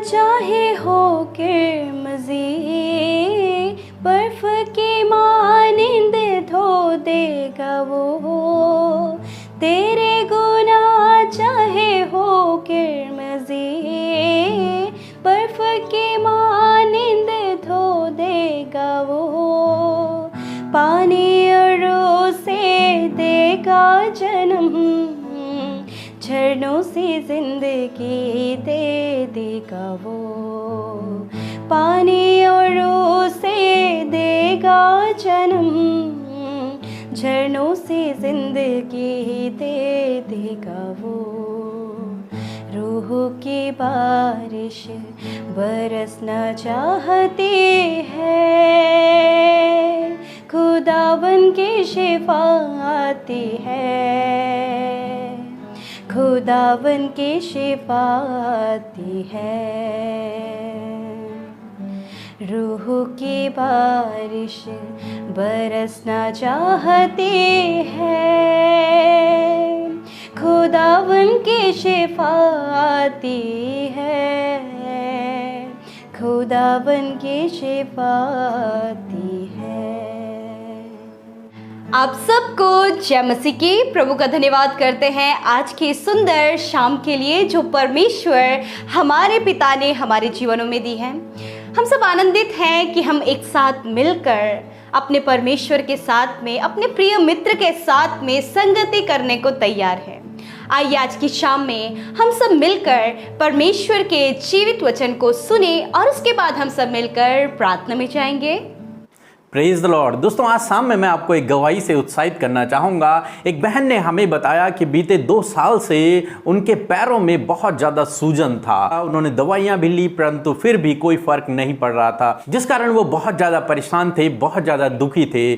चाहे हो किरमज़ी, बर्फ की मानिंद धो देगा वो। तेरे गुनाह चाहे हो किरमज़ी, बर्फ की मानिंद धो देगा वो। पानी और से देगा जन्म, झरनों से जिंदगी दे देगा वो। पानी और से देगा जन्म, झरनों से जिंदगी दे देगा वो। रूह की बारिश बरसना चाहती है, खुदावन की शिफा आती है, खुदावन की शिफा आती है। रूह की बारिश बरसना चाहती है, खुदावन की शिफा आती है, खुदावन की शिफा आती है। आप सबको जय मसीह की। प्रभु का धन्यवाद करते हैं आज की सुंदर शाम के लिए जो परमेश्वर हमारे पिता ने हमारे जीवनों में दी है। हम सब आनंदित हैं कि हम एक साथ मिलकर अपने परमेश्वर के साथ में, अपने प्रिय मित्र के साथ में संगति करने को तैयार हैं। आइए आज की शाम में हम सब मिलकर परमेश्वर के जीवित वचन को सुने और उसके बाद हम सब मिलकर प्रार्थना में जाएंगे। Praise the Lord. दोस्तों, आज शाम में मैं आपको एक गवाही से उत्साहित करना चाहूँगा। एक बहन ने हमें बताया कि बीते 2 साल से उनके पैरों में बहुत ज़्यादा सूजन था। उन्होंने दवाइयाँ भी ली परंतु फिर भी कोई फर्क नहीं पड़ रहा था, जिस कारण वो बहुत ज़्यादा परेशान थे, बहुत ज़्यादा दुखी थे।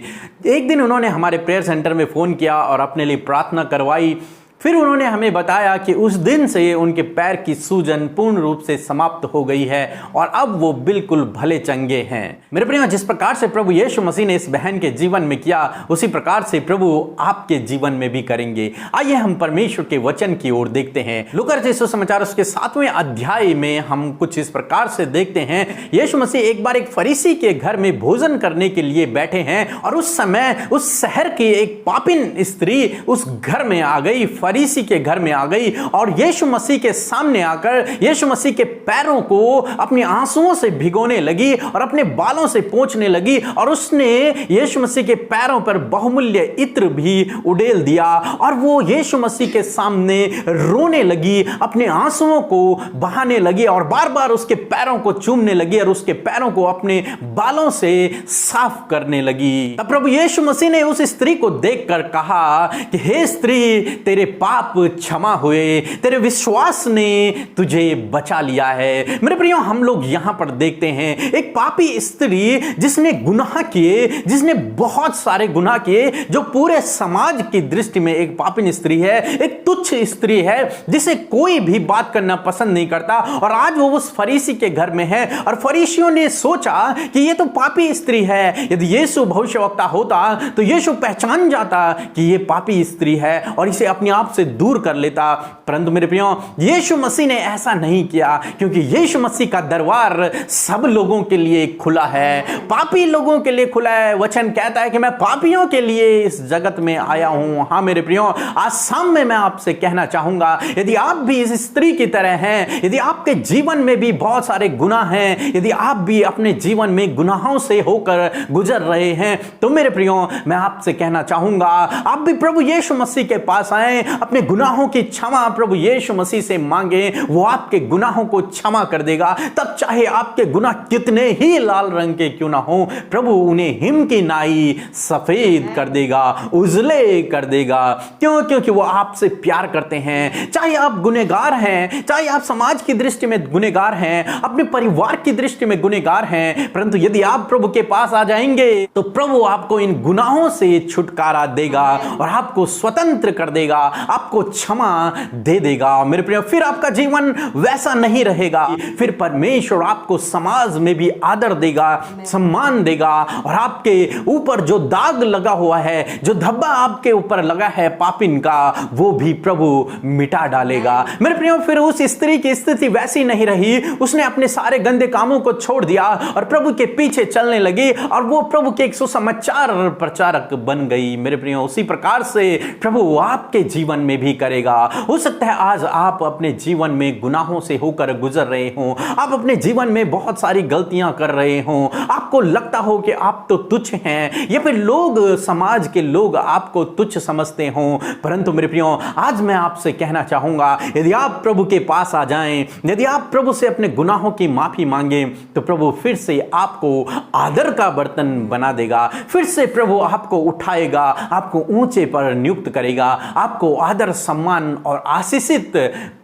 एक दिन उन्होंने हमारे प्रेयर सेंटर में फ़ोन किया और अपने लिए प्रार्थना करवाई। फिर उन्होंने हमें बताया कि उस दिन से उनके पैर की सूजन पूर्ण रूप से समाप्त हो गई है और अब वो बिल्कुल भले चंगे हैं। मेरे प्रियो, जिस प्रकार से प्रभु यीशु मसीह ने इस बहन के जीवन में किया, उसी प्रकार से प्रभु आपके जीवन में भी करेंगे। आइए हम परमेश्वर के वचन की ओर देखते हैं। लूका रचित सुसमाचार उसके 7वें अध्याय में हम कुछ इस प्रकार से देखते हैं। यीशु मसीह एक बार एक फरीसी के घर में भोजन करने के लिए बैठे हैं और उस समय उस शहर की एक पापिन स्त्री उस घर में आ गई, फरीसी के घर में आ गई और यीशु मसीह के सामने आकर यीशु मसीह के पैरों को अपने आंसुओं से भिगोने लगी और अपने बालों से पोंछने लगी और उसने यीशु मसीह के पैरों पर बहुमूल्य इत्र भी उड़ेल दिया और वो यीशु मसीह के सामने रोने लगी, अपने आंसुओं को बहाने लगी और बार बार उसके पैरों को चूमने लगी और उसके पैरों को अपने बालों से साफ करने लगी। तब प्रभु यीशु मसीह ने उस स्त्री को देखकर कहा कि हे स्त्री, तेरे पाप क्षमा हुए, तेरे विश्वास ने तुझे बचा लिया है। मेरे प्रियो, हम लोग यहां पर देखते हैं एक पापी स्त्री जिसने गुनाह किए, जिसने बहुत सारे गुनाह किए, जो पूरे समाज की दृष्टि में एक पापिन स्त्री है, एक तुच्छ स्त्री है जिसे कोई भी बात करना पसंद नहीं करता। और आज वो उस फरीसी के घर में है और फरीसियों ने सोचा कि ये तो पापी स्त्री है, यदि यीशु भविष्यवक्ता होता तो यीशु पहचान जाता कि ये पापी स्त्री है और इसे अपने आप से दूर कर लेता। परंतु मेरे प्रियो, यीशु मसीह ने ऐसा नहीं किया, क्योंकि यीशु मसीह का दरबार सब लोगों के लिए खुला है, पापी लोगों के लिए खुला है। वचन कहता है कि मैं पापियों के लिए इस जगत में आया हूं। हाँ मेरे प्रियो, आज शाम में मैं आपसे कहना चाहूंगा, यदि आप भी इस स्त्री की तरह हैं, यदि आपके जीवन में भी बहुत सारे गुनाह हैं, यदि आप भी अपने जीवन में गुनाहों से होकर गुजर रहे हैं, तो मेरे प्रियो मैं आपसे कहना चाहूंगा, आप भी प्रभु यीशु मसीह के पास आए, अपने गुनाहों की क्षमा प्रभु यीशु मसीह से मांगे, वो आपके गुनाहों को क्षमा कर देगा। तब चाहे आपके गुनाह कितने ही लाल रंग के क्यों ना हो, प्रभु उन्हें हिम की नाई सफेद कर देगा, उजले कर देगा। क्यों? क्योंकि वो आपसे प्यार करते हैं। चाहे आप गुनहगार हैं, चाहे आप समाज की दृष्टि में गुनहगार हैं, अपने परिवार की दृष्टि में गुनहगार हैं, परंतु यदि आप प्रभु के पास आ जाएंगे तो प्रभु आपको इन गुनाहों से छुटकारा देगा और आपको स्वतंत्र कर देगा, आपको क्षमा दे देगा मेरे प्रिय। फिर आपका जीवन वैसा नहीं रहेगा, फिर परमेश्वर आपको समाज में भी आदर देगा, सम्मान देगा, और आपके ऊपर जो दाग लगा हुआ है, जो धब्बा आपके ऊपर लगा है पापिन का, वो भी प्रभु मिटा डालेगा मेरे प्रियो। फिर उस स्त्री की स्थिति वैसी नहीं रही, उसने अपने सारे गंदे कामों को छोड़ दिया और प्रभु के पीछे चलने लगी, और वो प्रभु के एक सुसमाचार प्रचारक बन गई मेरे प्रियो। उसी प्रकार से प्रभु आपके जीवन में भी करेगा। हो सकता है आज आप अपने जीवन में गुनाहों से होकर गुजर रहे हो, आप अपने जीवन में बहुत सारी गलतियां कर रहे हो, आपको लगता हो कि आप तो तुच्छ हैं, या फिर लोग, समाज के लोग आपको तुच्छ समझते हो, परंतु मेरे प्रियो आज मैं आपसे कहना चाहूंगा, यदि आप प्रभु के पास आ जाएं, यदि आप प्रभु से अपने गुनाहों की माफी मांगे, तो प्रभु फिर से आपको आदर का बर्तन बना देगा, फिर से प्रभु आपको उठाएगा, आपको ऊंचे पर नियुक्त करेगा, आपको आदर सम्मान और आशीषित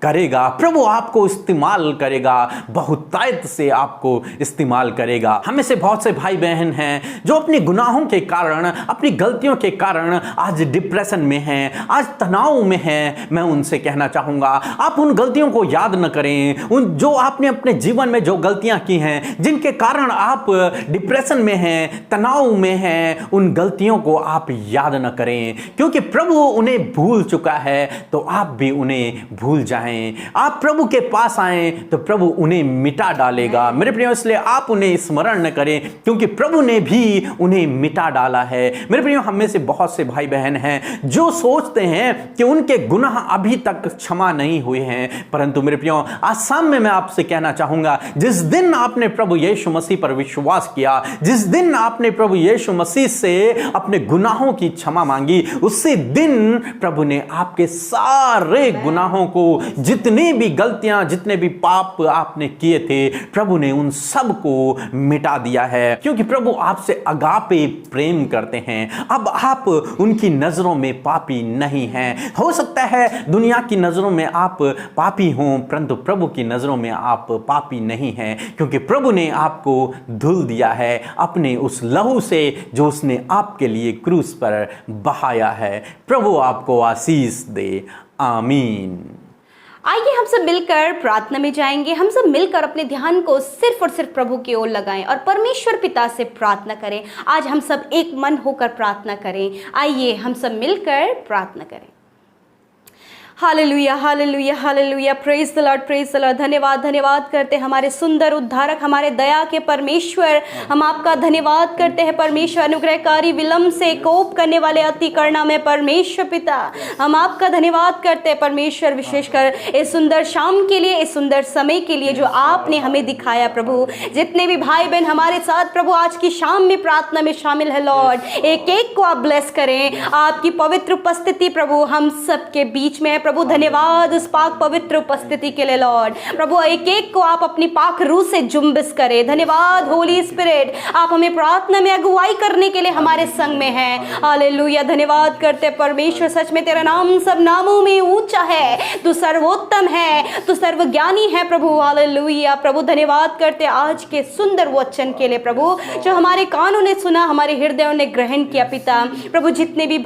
करेगा। प्रभु आपको इस्तेमाल करेगा, बहुतायत से आपको इस्तेमाल करेगा। हमें से बहुत से भाई बहन हैं जो अपने गुनाहों के कारण, अपनी गलतियों के कारण आज डिप्रेशन में हैं, आज तनाव में हैं। मैं उनसे कहना चाहूंगा, आप उन गलतियों को याद न करें, उन जो आपने अपने जीवन में जो गलतियां की हैं, जिनके कारण आप डिप्रेशन में हैं, तनाव में हैं, उन गलतियों को आप याद न करें, क्योंकि प्रभु उन्हें भूल चुका है, तो आप भी उन्हें भूल जाएं। आप प्रभु के पास आएं तो प्रभु उन्हें मिटा डालेगा मेरे प्रियो। इसलिए आप उन्हें स्मरण न करें, क्योंकि प्रभु ने भी उन्हें मिटा डाला है मेरे प्रियो। हम में से बहुत से भाई बहन हैं जो सोचते हैं कि उनके गुनाह अभी तक क्षमा नहीं हुए हैं, परंतु मेरे प्रियो आज शाम में मैं आपसे कहना चाहूंगा, जिस दिन आपने प्रभु यीशु मसीह पर विश्वास किया, जिस दिन आपने प्रभु यीशु मसीह से अपने गुनाहों की क्षमा मांगी, उसी दिन प्रभु ने आपके सारे गुनाहों को, जितने भी गलतियां, जितने भी पाप आपने किए थे, प्रभु ने उन सब को मिटा दिया है, क्योंकि प्रभु आपसे अगापे प्रेम करते हैं। अब आप उनकी नजरों में पापी नहीं हैं। हो सकता है दुनिया की नजरों में आप पापी हों, परंतु प्रभु की नजरों में आप पापी नहीं हैं, क्योंकि प्रभु ने आपको धुल दिया है अपने उस लहू से जो उसने आपके लिए क्रूस पर बहाया है। प्रभु आपको आशीष दे, आमीन। आइए हम सब मिलकर प्रार्थना में जाएंगे। हम सब मिलकर अपने ध्यान को सिर्फ और सिर्फ प्रभु की ओर लगाएं और परमेश्वर पिता से प्रार्थना करें। आज हम सब एक मन होकर प्रार्थना करें। आइए हम सब मिलकर प्रार्थना करें। Hallelujah, hallelujah, hallelujah, praise the Lord, praise the Lord. धन्यवाद, धन्यवाद करते हैं हमारे सुंदर उद्धारक, हमारे दया के परमेश्वर। हम आपका धन्यवाद करते हैं परमेश्वर, अनुग्रहकारी, विलंब से कोप करने वाले, अति करुणा में परमेश्वर पिता। हम आपका धन्यवाद करते हैं परमेश्वर, विशेषकर इस सुंदर शाम के लिए, इस सुंदर समय के लिए जो आपने हमें दिखाया प्रभु। जितने भी भाई बहन हमारे साथ प्रभु आज की शाम में प्रार्थना में शामिल है लॉर्ड, एक एक को आप ब्लेस करें। आपकी पवित्र उपस्थिति प्रभु हम सबके बीच में है प्रभु। धन्यवाद उस पाक पवित्र उपस्थिति के लिए लॉर्ड। प्रभु एक एक को आप अपनी पाक रूह से जुम्बिस करें। धन्यवाद होली स्पिरिट, आप हमें प्रार्थना में अगुवाई करने के लिए हमारे संग में हैं। हालेलुया, धन्यवाद करते परमेश्वर। सच में तेरा नाम सब नामों में ऊंचा है, तू सर्वोत्तम है, तू सर्वज्ञानी है प्रभु। हालेलुया प्रभु, धन्यवाद करते आज के सुंदर वचन के लिए प्रभु, जो हमारे कानों ने सुना, हमारे हृदयों ने ग्रहण किया पिता। प्रभु जितने भी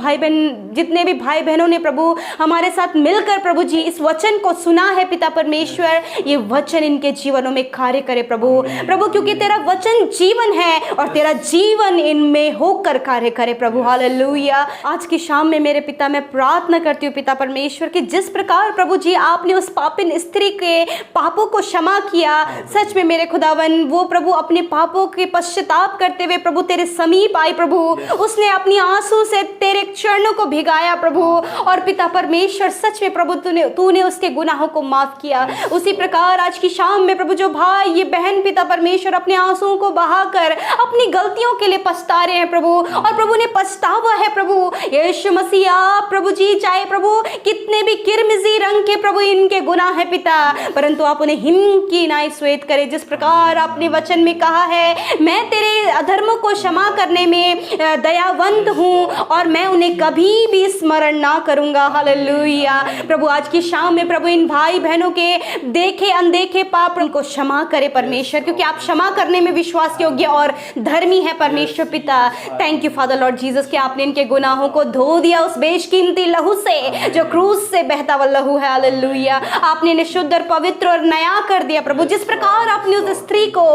भाई बहनों ने प्रभु हमारे साथ मिलकर प्रभु जी इस वचन को सुना है पिता परमेश्वर, ये वचन इनके जीवनों में कार्य करे प्रभु। प्रभु क्योंकि तेरा वचन जीवन है और तेरा जीवन इनमें होकर कार्य करे प्रभु। हालेलुया। आज की शाम में मेरे पिता मैं प्रार्थना करती हूँ पिता परमेश्वर कि जिस प्रकार प्रभु जी आपने उस पापिन स्त्री के पापों को क्षमा किया, सच में मेरे खुदावन वो प्रभु अपने पापों के पश्चाताप करते हुए प्रभु तेरे समीप आई प्रभु। उसने अपनी आंसू से तेरे चरणों को भिगाया प्रभु, और पिता परमेश्वर सच में प्रभु तूने उसके गुनाहों को माफ किया। उसी प्रकार आज की शाम में प्रभु जो भाई ये बहन पिता परमेश्वर अपने आंसुओं को बहाकर अपनी गलतियों के लिए पछता रहे हैं प्रभु, और प्रभु ने पछतावा है प्रभु यीशु मसीह आप प्रभु जी, चाहे प्रभु कितने भी किरमिजी रंग के प्रभु इनके गुनाह है पिता, परंतु आप उन्हें हिम की नाई श्वेत करे। जिस प्रकार आपने वचन में कहा है, मैं तेरे अधर्मों को क्षमा करने में दयावंत हूँ और मैं उन्हें कभी भी स्मरण ना करूंगा। हालेलुया। प्रभु आज की शाम में प्रभु इन भाई बहनों के देखे अनदेखे पाप को क्षमा करे परमेश्वर, क्योंकि आप क्षमा करने में विश्वास योग्य और धर्मी है परमेश्वर पिता। Thank you father lord Jesus कि आपने इनके गुनाहों को धो दिया उस बेशकीमती लहू से जो क्रूस से बहता हुआ लहू है। हालेलुया। आपने इन्हें शुद्ध और पवित्र और नया कर दिया प्रभु, जिस प्रकार आपने उस स्त्री को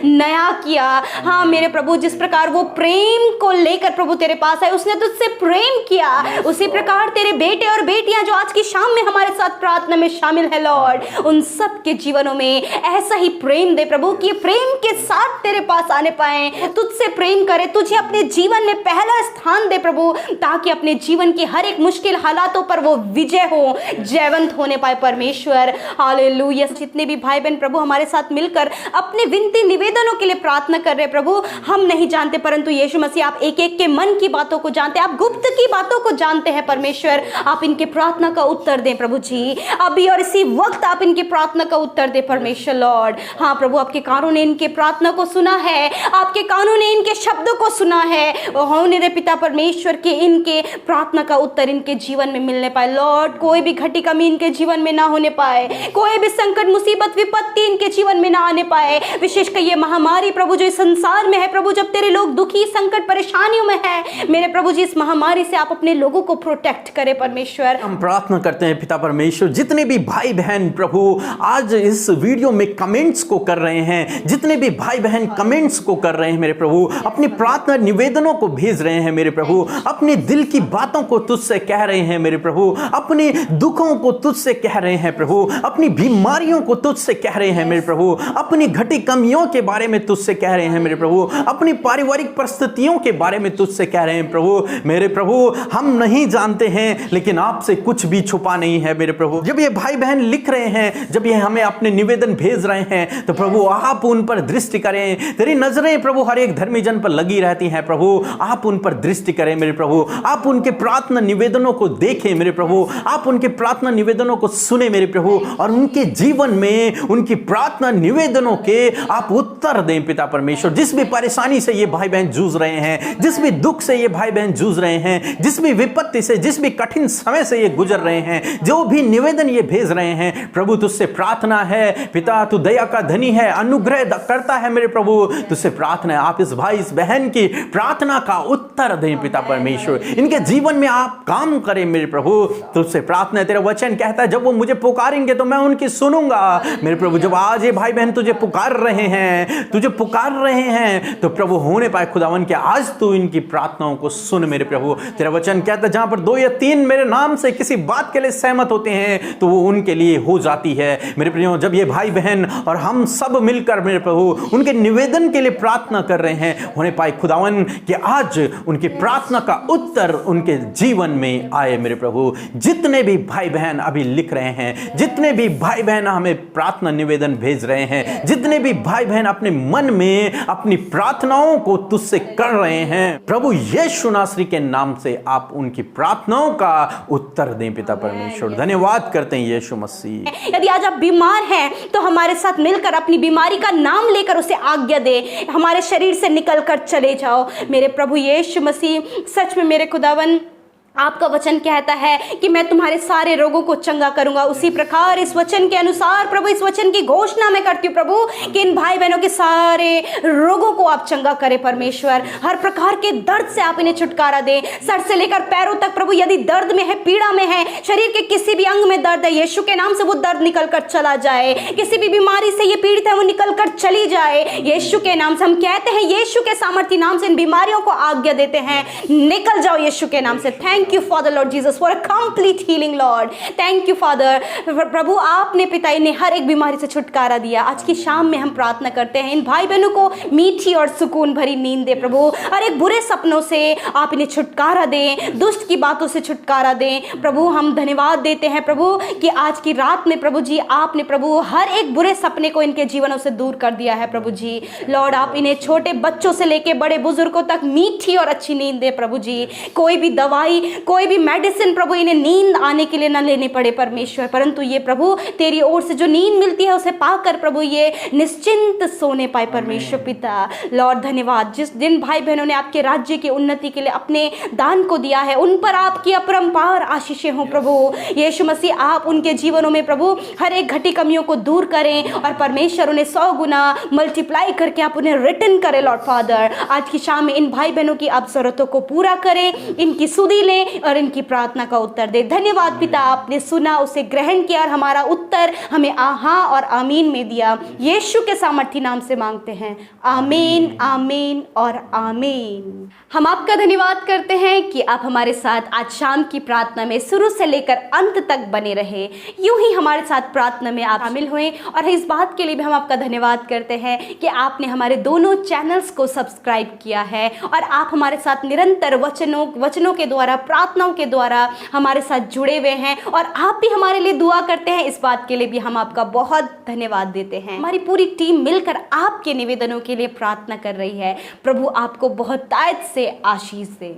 नया किया। हाँ मेरे प्रभु, जिस प्रकार वो प्रेम को लेकर प्रभु तेरे पास आए, उसने तुझसे प्रेम किया, उसी प्रकार तेरे बेटे और बेटियां जो आज की शाम में हमारे साथ प्रार्थना में शामिल है लॉर्ड, उन सब के जीवनों में ऐसा ही प्रेम दे प्रभु कि प्रेम के साथ तेरे पास आने पाए, तुझसे प्रेम करे, तुझे अपने जीवन में पहला स्थान दे प्रभु, ताकि अपने जीवन की हर एक मुश्किल हालातों पर वो विजय हो, जयवंत होने पाए परमेश्वर। हालेलुया। जितने भी भाई बहन प्रभु हमारे साथ मिलकर अपने विनती निवेदनों के लिए प्रार्थना कर रहे प्रभु, हम नहीं जानते परंतु यीशु मसीह आप एक एक के मन की बातों को जानते, आप गुप्त की बातों को जानते हैं परमेश्वर। आप इनके प्रार्थना का उत्तर दें प्रभु जी, अभी और इसी वक्त आप इनके प्रार्थना का उत्तर दें परमेश्वर लॉर्ड। हाँ प्रभु, आपके कानों ने इनके प्रार्थना को सुना है, आपके कानों ने इनके शब्दों को सुना है। होने रे पिता परमेश्वर के इनके प्रार्थना का उत्तर इनके जीवन में मिलने पाए लॉर्ड। कोई भी घटी कमी इनके जीवन में ना होने पाए, कोई भी संकट मुसीबत विपत्ति इनके जीवन में ना आने पाए। विशेषकर ये महामारी प्रभु जो इस संसार में है प्रभु, जब तेरे लोग दुखी संकट परेशानियों में है मेरे प्रभु जी, इस महामारी से आप अपने लोगों को प्रोटेक्ट करें परमेश्वर। हम प्रार्थना करते हैं पिता परमेश्वर, जितने भी भाई बहन प्रभु आज इस वीडियो में कमेंट्स को कर रहे हैं, जितने भी भाई बहन कमेंट्स को कर रहे हैं मेरे प्रभु, अपनी प्रार्थना निवेदनों को भेज रहे हैं मेरे प्रभु, अपने दिल की बातों को तुझसे कह रहे हैं मेरे प्रभु, अपने दुखों को तुझसे कह रहे हैं प्रभु, अपनी बीमारियों को तुझसे कह रहे हैं मेरे प्रभु, अपनी घटी कमियों के बारे में तुझसे कह रहे हैं मेरे प्रभु, अपनी पारिवारिक परिस्थितियों के बारे में तुझसे कह रहे हैं प्रभु। मेरे प्रभु हम नहीं जानते हैं, लेकिन आपसे कुछ भी छुपा नहीं है मेरे प्रभु। जब ये भाई बहन लिख रहे हैं, जब ये हमें अपने निवेदन भेज रहे हैं, तो प्रभु आप उन पर दृष्टि करें। तेरी नजरें प्रभु हर एक धर्मी जन पर लगी रहती हैं प्रभु, आप उन पर दृष्टि करें मेरे प्रभु, आप उनके प्रार्थना निवेदनों को देखें मेरे प्रभु, आप उनके प्रार्थना निवेदनों को सुने मेरे प्रभु, और उनके जीवन में उनकी प्रार्थना निवेदनों के आप उत्तर दें पिता परमेश्वर। जिस भी परेशानी से ये भाई बहन जूझ रहे हैं, जिस भी दुख से ये भाई बहन जूझ रहे हैं, जिस भी विपत्ति से, जिस भी कठिन समय से ये गुजर रहे हैं, जो भी निवेदन ये भेज रहे हैं प्रभु, तुझसे प्रार्थना है पिता, तू दया का धनी है, अनुग्रह करता है मेरे प्रभु, तुझसे प्रार्थना है आप इस भाई इस बहन की प्रार्थना का उत्तर दें पिता परमेश्वर, इनके जीवन में आप काम करें मेरे प्रभु। तुझसे प्रार्थना है, तेरा वचन कहता है जब वो मुझे पुकारेंगे तो मैं उनकी सुनूंगा मेरे प्रभु। जब आज ये भाई बहन तुझे पुकार रहे हैं, तुझे पुकार रहे हैं, तो प्रभु होने पाए खुदावन के आज तू इनकी प्रार्थनाओं को सुन मेरे प्रभु। तेरा वचन कहता है जहां पर 2 या 3 मेरे नाम से किसी बात के लिए सहमत होते हैं तो वो उनके लिए हो जाती है मेरे प्रियो। जब ये भाई बहन और हम सब मिलकर मेरे प्रभु उनके निवेदन के लिए प्रार्थना कर रहे हैं, होने पाए खुदावन कि आज उनकी प्रार्थना का उत्तर उनके जीवन में आए मेरे प्रभु। जितने भी भाई बहन अभी लिख रहे हैं, जितने भी भाई बहन हमें प्रार्थना निवेदन भेज रहे हैं, जितने भी भाई बहन अपने मन में अपनी प्रार्थनाओं को तुझसे कर रहे हैं प्रभु, यीशु नासरी के नाम से आप उनकी प्रार्थनाओं का उत्तर दें पिता परमेश्वर। धन्यवाद करते हैं यीशु मसीह। यदि आज आप बीमार हैं तो हमारे साथ मिलकर अपनी बीमारी का नाम लेकर उसे आज्ञा दे, हमारे शरीर से निकलकर चले जाओ मेरे प्रभु यीशु मसीह। सच में मेरे खुदावन आपका वचन कहता है कि मैं तुम्हारे सारे रोगों को चंगा करूंगा, उसी प्रकार इस वचन के अनुसार प्रभु इस वचन की घोषणा मैं करती हूँ प्रभु कि इन भाई बहनों के सारे रोगों को आप चंगा करें परमेश्वर। हर प्रकार के दर्द से आप इन्हें छुटकारा दें, सर से लेकर पैरों तक प्रभु। यदि दर्द में है, पीड़ा में है, शरीर के किसी भी अंग में दर्द है, यीशु के नाम से वो दर्द निकल कर चला जाए। किसी भी बीमारी से ये पीड़ित है वो निकल कर चली जाए यीशु के नाम से। हम कहते हैं यीशु के सामर्थ्य नाम से इन बीमारियों को आज्ञा देते हैं, निकल जाओ यीशु के नाम से। Thank you father lord Jesus for a complete healing lord. Thank you father. प्रभु आपने पिता इन्हें हर एक बीमारी से छुटकारा दिया। आज की शाम में हम प्रार्थना करते हैं इन भाई बहनों को मीठी और सुकून भरी नींद दे प्रभु। हर एक बुरे सपनों से आप इन्हें छुटकारा दें, दुष्ट की बातों से छुटकारा दें प्रभु। हम धन्यवाद देते हैं प्रभु कि आज की रात में प्रभु जी आपने प्रभु हर एक बुरे सपने को इनके जीवनों से दूर कर दिया है प्रभु जी। लॉर्ड आप इन्हें छोटे बच्चों से लेकर बड़े बुजुर्गों तक मीठी और अच्छी नींद दे प्रभु जी। कोई भी दवाई कोई भी मेडिसिन प्रभु इन्हें नींद आने के लिए ना लेने पड़े परमेश्वर, परंतु ये प्रभु तेरी ओर से जो नींद मिलती है उसे पाकर प्रभु ये निश्चिंत सोने पाए परमेश्वर पिता। लॉर्ड धन्यवाद, जिस दिन भाई बहनों ने आपके राज्य की उन्नति के लिए अपने दान को दिया है उन पर आपकी अपरंपार आशीषें हो प्रभु। यीशु मसीह आप उनके जीवनों में प्रभु हर एक घटी कमियों को दूर करें और परमेश्वर उन्हें 100 गुना मल्टीप्लाई करके आप उन्हें रिटर्न करें लॉर्ड फादर। आज की शाम में इन भाई बहनों की आप जरूरतों को पूरा करें, इनकी सुधि लें और इनकी प्रार्थना का उत्तर दे। धन्यवाद पिता, आपने सुना, उसे ग्रहण किया और हमारा उत्तर हमें हाँ और आमीन में दिया। यीशु के सामर्थी नाम से मांगते हैं, आमीन आमीन और आमीन। हम आपका धन्यवाद करते हैं कि आप हमारे साथ आज शाम की प्रार्थना में शुरू से लेकर अंत तक बने रहे, यूं ही हमारे साथ प्रार्थना में आप शामिल हुए। और इस बात के लिए भी हम आपका धन्यवाद करते हैं कि आपने हमारे दोनों चैनल्स को सब्सक्राइब किया है और आप हमारे साथ निरंतर वचनों के द्वारा, प्रार्थनाओं के द्वारा हमारे साथ जुड़े हुए हैं और आप भी हमारे लिए दुआ करते हैं। इस बात के लिए भी हम आपका बहुत धन्यवाद देते हैं। हमारी पूरी टीम मिलकर आपके निवेदनों के लिए प्रार्थना कर रही है। प्रभु आपको बहुत तायत से आशीष दे।